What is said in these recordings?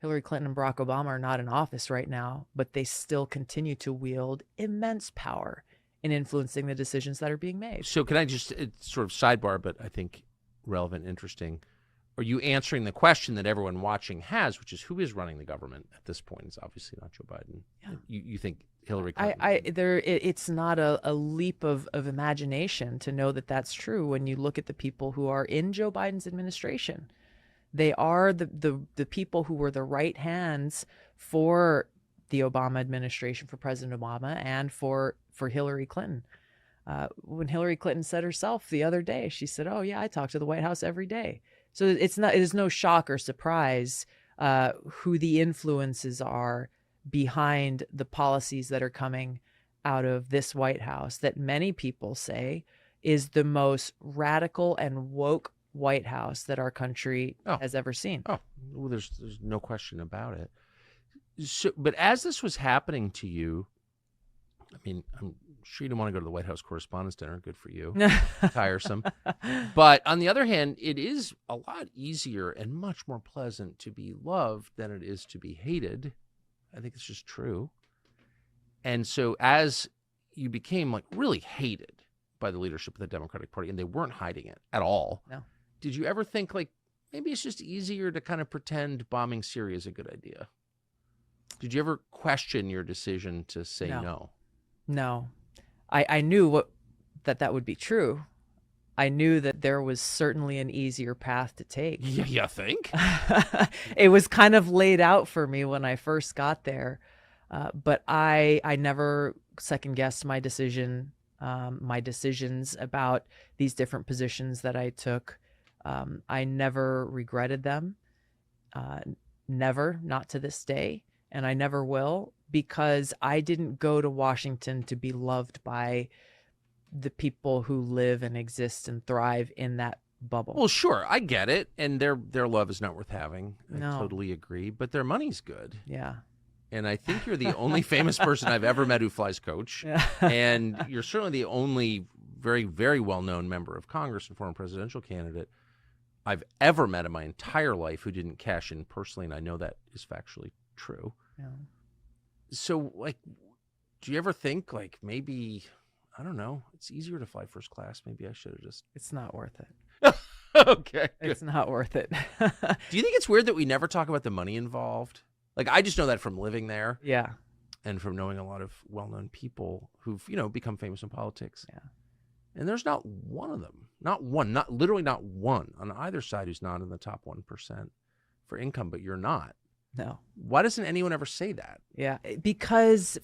Hillary Clinton and Barack Obama are not in office right now, but they still continue to wield immense power in influencing the decisions that are being made. So can I just, it's sort of sidebar, but I think relevant, interesting. Are you answering the question that everyone watching has, which is who is running the government at this point? It's obviously not Joe Biden. Yeah. You think Hillary Clinton? It's not a leap of imagination to know that that's true when you look at the people who are in Joe Biden's administration. They are the people who were the right hands for the Obama administration, for President Obama, and for Hillary Clinton. When Hillary Clinton said herself the other day, she said, "Oh yeah, I talk to the White House every day." So it is no shock or surprise who the influences are behind the policies that are coming out of this White House that many people say is the most radical and woke White House that our country has ever seen. Oh, well, there's no question about it. So, but as this was happening to you, I mean, I'm sure you didn't want to go to the White House Correspondents' Dinner. Good for you. Tiresome. But on the other hand, it is a lot easier and much more pleasant to be loved than it is to be hated. I think it's just true. And so as you became like really hated by the leadership of the Democratic Party, and they weren't hiding it at all. No. Did you ever think like maybe it's just easier to kind of pretend bombing Syria is a good idea? Did you ever question your decision to say no? No. I knew that would be true. I knew that there was certainly an easier path to take. Yeah, you think? It was kind of laid out for me when I first got there. But I never second guessed my decisions about these different positions that I took. I never regretted them. Never, not to this day. And I never will, because I didn't go to Washington to be loved by the people who live and exist and thrive in that bubble. Well, sure, I get it. And their love is not worth having. I No. totally agree. But their money's good. Yeah. And I think you're the only famous person I've ever met who flies coach. And you're certainly the only very, very well-known member of Congress and former presidential candidate I've ever met in my entire life who didn't cash in personally, and I know that is factually true. Yeah. So, like, do you ever think, like, maybe, I don't know, it's easier to fly first class. Maybe I should have just... It's not worth it. Okay. Good. It's not worth it. Do you think it's weird that we never talk about the money involved? Like, I just know that from living there. Yeah. And from knowing a lot of well-known people who've, become famous in politics. Yeah. And there's not one of them, not one on either side who's not in the top 1% for income, but you're not. No. Why doesn't anyone ever say that? Yeah, because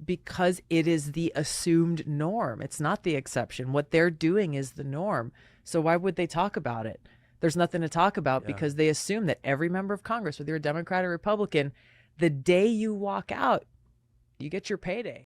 it is the assumed norm. It's not the exception. What they're doing is the norm. So why would they talk about it? There's nothing to talk about because they assume that every member of Congress, whether you're a Democrat or Republican, the day you walk out, you get your payday.